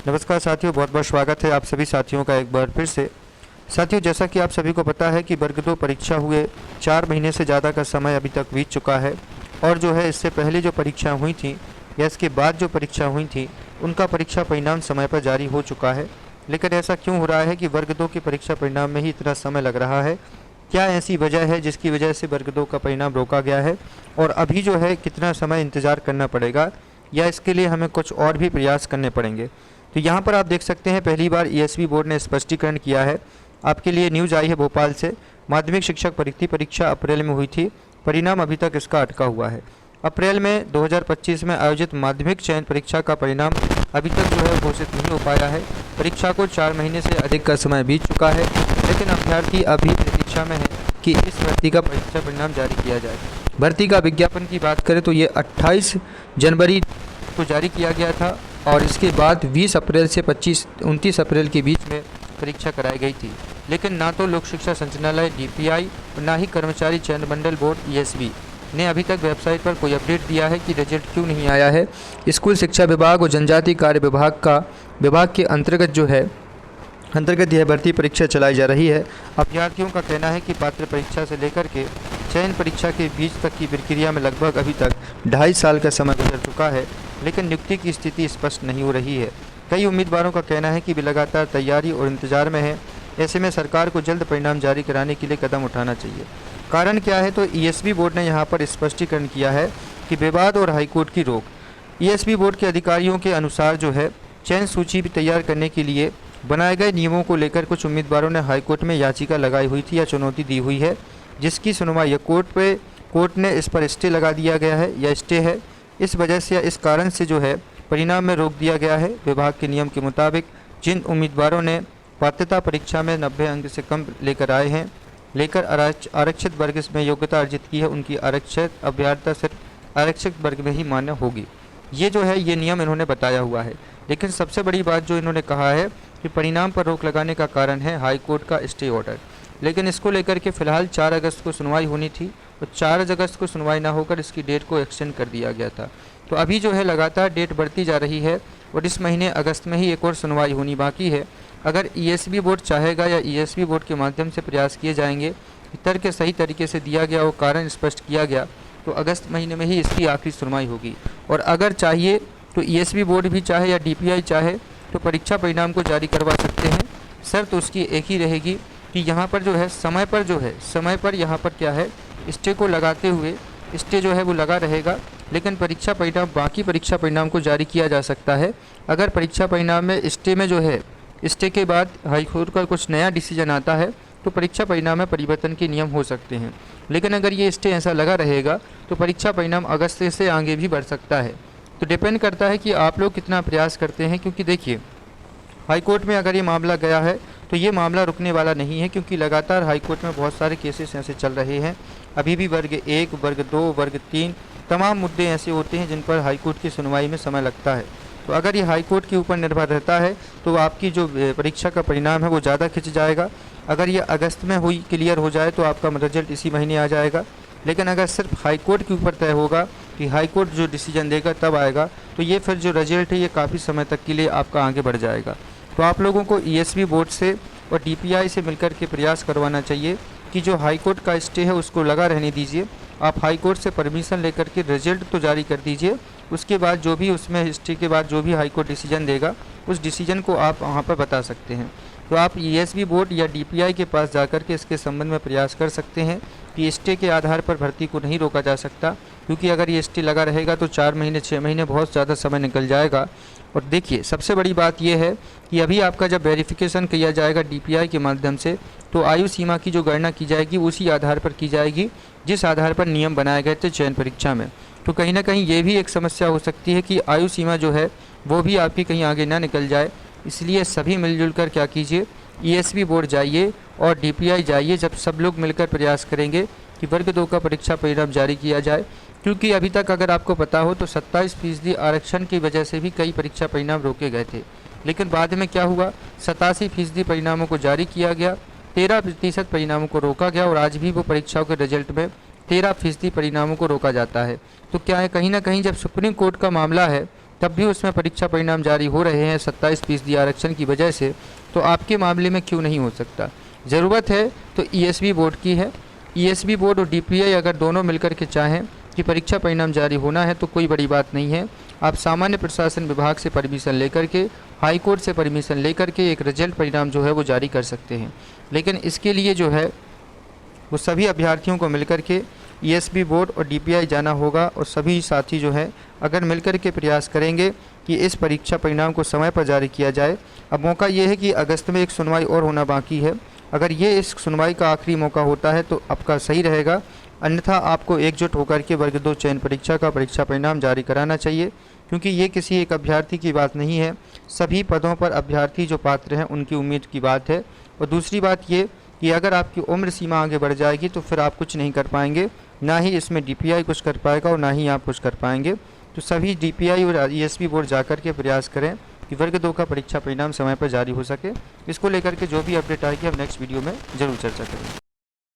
नमस्कार साथियों, बहुत बहुत स्वागत है आप सभी साथियों का एक बार फिर से। साथियों, जैसा कि आप सभी को पता है कि वर्ग 2 परीक्षा हुए 4 महीने से ज़्यादा का समय अभी तक बीत चुका है और जो है इससे पहले जो परीक्षा हुई थी या इसके बाद जो परीक्षा हुई थी उनका परीक्षा परिणाम समय पर जारी हो चुका है। लेकिन ऐसा क्यों हो रहा है कि वर्ग 2 की परीक्षा परिणाम में ही इतना समय लग रहा है? क्या ऐसी वजह है जिसकी वजह से वर्ग 2 का परिणाम रोका गया है और अभी जो है कितना समय इंतज़ार करना पड़ेगा या इसके लिए हमें कुछ और भी प्रयास करने पड़ेंगे? तो यहाँ पर आप देख सकते हैं पहली बार ईएसवी बोर्ड ने स्पष्टीकरण किया है। आपके लिए न्यूज़ आई है भोपाल से। माध्यमिक शिक्षक भर्ती परीक्षा अप्रैल में हुई थी, परिणाम अभी तक इसका अटका हुआ है। अप्रैल में 2025 में आयोजित माध्यमिक चयन परीक्षा का परिणाम अभी तक जो है घोषित नहीं हो पाया है। परीक्षा को 4 महीने से अधिक का समय बीत चुका है, लेकिन अभ्यर्थी अभी प्रतीक्षा में है कि इस भर्ती का परीक्षा परिणाम जारी किया जाए। भर्ती का विज्ञापन की बात करें तो ये 28 जनवरी को जारी किया गया था और इसके बाद 20 अप्रैल से 29 अप्रैल के बीच में परीक्षा कराई गई थी। लेकिन ना तो लोक शिक्षा संचालनालय डीपीआई और ना ही कर्मचारी चयन मंडल बोर्ड ईएसबी ने अभी तक वेबसाइट पर कोई अपडेट दिया है कि रिजल्ट क्यों नहीं आया है। स्कूल शिक्षा विभाग और जनजातीय कार्य विभाग के अंतर्गत यह भर्ती परीक्षा चलाई जा रही है। अभ्यर्थियों का कहना है कि पात्र परीक्षा से लेकर के चयन परीक्षा के बीच तक की प्रक्रिया में लगभग अभी तक 2.5 साल का समय गुजर चुका है, लेकिन नियुक्ति की स्थिति स्पष्ट नहीं हो रही है। कई उम्मीदवारों का कहना है कि वे लगातार तैयारी और इंतजार में है। ऐसे में सरकार को जल्द परिणाम जारी कराने के लिए कदम उठाना चाहिए। कारण क्या है? तो ईएसबी बोर्ड ने यहाँ पर स्पष्टीकरण किया है कि विवाद और हाईकोर्ट की रोक। ईएसबी बोर्ड के अधिकारियों के अनुसार जो है चयन सूची भी तैयार करने के लिए बनाए गए नियमों को लेकर कुछ उम्मीदवारों ने हाईकोर्ट में याचिका लगाई हुई थी या चुनौती दी हुई है, जिसकी सुनवाई कोर्ट ने इस पर स्टे लगा दिया गया है या स्टे है। इस वजह से या इस कारण से जो है परिणाम में रोक दिया गया है। विभाग के नियम के मुताबिक जिन उम्मीदवारों ने पात्रता परीक्षा में 90 अंक से कम लेकर आरक्षित वर्ग में योग्यता अर्जित की है, उनकी आरक्षित अभ्यर्थता सिर्फ आरक्षित वर्ग में ही मान्य होगी। ये जो है ये नियम इन्होंने बताया हुआ है। लेकिन सबसे बड़ी बात जो इन्होंने कहा है कि परिणाम पर रोक लगाने का कारण है हाईकोर्ट का स्टे ऑर्डर। लेकिन इसको लेकर के फिलहाल 4 अगस्त को सुनवाई होनी थी और 4 अगस्त को सुनवाई ना होकर इसकी डेट को एक्सटेंड कर दिया गया था। तो अभी जो है लगातार डेट बढ़ती जा रही है और इस महीने अगस्त में ही एक और सुनवाई होनी बाकी है। अगर ईएसबी बोर्ड चाहेगा या ईएसबी बोर्ड के माध्यम से प्रयास किए जाएंगे, तर्क सही तरीके से दिया गया और कारण स्पष्ट किया गया, तो अगस्त महीने में ही इसकी आखिरी सुनवाई होगी। और अगर चाहिए तो ईएसबी बोर्ड भी चाहे या डीपीआई चाहे तो परीक्षा परिणाम को जारी करवा सकते हैं। शर्त उसकी एक ही रहेगी कि यहाँ पर जो है समय पर यहाँ पर क्या है स्टे को लगाते हुए स्टे जो है वो लगा रहेगा, लेकिन बाकी परीक्षा परिणाम को जारी किया जा सकता है। अगर परीक्षा परिणाम में स्टे के बाद हाईकोर्ट का कुछ नया डिसीजन आता है तो परीक्षा परिणाम में परिवर्तन के नियम हो सकते हैं। लेकिन अगर ये स्टे ऐसा लगा रहेगा तो परीक्षा परिणाम अगस्त से आगे भी बढ़ सकता है। तो डिपेंड करता है कि आप लोग कितना प्रयास करते हैं, क्योंकि देखिए हाईकोर्ट में अगर ये मामला गया है तो ये मामला रुकने वाला नहीं है, क्योंकि लगातार हाईकोर्ट में बहुत सारे केसेस ऐसे चल रहे हैं। अभी भी वर्ग 1, वर्ग 2, वर्ग 3 तमाम मुद्दे ऐसे होते हैं जिन पर हाईकोर्ट की सुनवाई में समय लगता है। तो अगर ये हाईकोर्ट के ऊपर निर्भर रहता है तो आपकी जो परीक्षा का परिणाम है वो ज़्यादा खिंच जाएगा। अगर ये अगस्त में क्लियर हो जाए तो आपका रिजल्ट इसी महीने आ जाएगा। लेकिन अगर सिर्फ हाईकोर्ट के ऊपर तय होगा कि हाईकोर्ट जो डिसीजन देगा तब आएगा, तो ये फिर जो रिजल्ट है ये काफ़ी समय तक के लिए आपका आगे बढ़ जाएगा। तो आप लोगों को ईएसबी बोर्ड से और डीपीआई से मिलकर के प्रयास करवाना चाहिए कि जो हाईकोर्ट का स्टे है उसको लगा रहने दीजिए। आप हाईकोर्ट से परमिशन लेकर के रिजल्ट तो जारी कर दीजिए, उसके बाद जो भी उसमें स्टे के बाद जो भी हाईकोर्ट डिसीजन देगा उस डिसीजन को आप वहाँ पर बता सकते हैं। तो आप ईएसबी बोर्ड या डीपीआई के पास जाकर के इसके संबंध में प्रयास कर सकते हैं कि स्टे के आधार पर भर्ती को नहीं रोका जा सकता, क्योंकि अगर ये स्टे लगा रहेगा तो 4 महीने 6 महीने बहुत ज़्यादा समय निकल जाएगा। और देखिए सबसे बड़ी बात यह है कि अभी आपका जब वेरिफिकेशन किया जाएगा डीपीआई के माध्यम से तो आयु सीमा की जो गणना की जाएगी उसी आधार पर की जाएगी जिस आधार पर नियम बनाए गए थे चयन परीक्षा में। तो कहीं ना कहीं ये भी एक समस्या हो सकती है कि आयु सीमा जो है वो भी आपकी कहीं आगे ना निकल जाए। इसलिए सभी मिलजुल कर क्या कीजिए, ईएसबी बोर्ड जाइए और डीपीआई जाइए, जब सब लोग मिलकर प्रयास करेंगे कि वर्ग 2 का परीक्षा परिणाम जारी किया जाए। क्योंकि अभी तक अगर आपको पता हो तो 27% आरक्षण की वजह से भी कई परीक्षा परिणाम रोके गए थे, लेकिन बाद में क्या हुआ 87% परिणामों को जारी किया गया, 13% परिणामों को रोका गया और आज भी वो परीक्षाओं के रिजल्ट में 13% परिणामों को रोका जाता है। तो क्या है, कहीं ना कहीं जब सुप्रीम कोर्ट का मामला है तब भी उसमें परीक्षा परिणाम जारी हो रहे हैं 27% आरक्षण की वजह से, तो आपके मामले में क्यों नहीं हो सकता। ज़रूरत है तो ईएसबी बोर्ड की है। ईएसबी बोर्ड और डीपीआई अगर दोनों मिलकर के चाहें कि परीक्षा परिणाम जारी होना है तो कोई बड़ी बात नहीं है। आप सामान्य प्रशासन विभाग से परमिशन लेकर के, हाई कोर्ट से परमिशन लेकर के एक रिजल्ट परिणाम जो है वो जारी कर सकते हैं। लेकिन इसके लिए जो है वो सभी अभ्यर्थियों को मिलकर के ईएसबी बोर्ड और डीपीआई जाना होगा, और सभी साथी जो है अगर मिलकर के प्रयास करेंगे कि इस परीक्षा परिणाम को समय पर जारी किया जाए। अब मौका ये है कि अगस्त में एक सुनवाई और होना बाकी है। अगर ये इस सुनवाई का आखिरी मौका होता है तो आपका सही रहेगा, अन्यथा आपको एकजुट होकर के वर्ग 2 चयन परीक्षा का परीक्षा परिणाम जारी कराना चाहिए, क्योंकि ये किसी एक अभ्यर्थी की बात नहीं है, सभी पदों पर अभ्यर्थी जो पात्र हैं उनकी उम्मीद की बात है। और दूसरी बात ये कि अगर आपकी उम्र सीमा आगे बढ़ जाएगी तो फिर आप कुछ नहीं कर पाएंगे, ना ही इसमें डीपीआई कुछ कर पाएगा और ना ही आप कुछ कर पाएंगे। तो सभी डीपीआई और ईएसबी बोर्ड जाकर के प्रयास करें कि वर्ग 2 का परीक्षा परिणाम समय पर जारी हो सके। इसको लेकर के जो भी अपडेट आएगी हम नेक्स्ट वीडियो में ज़रूर चर्चा करेंगे।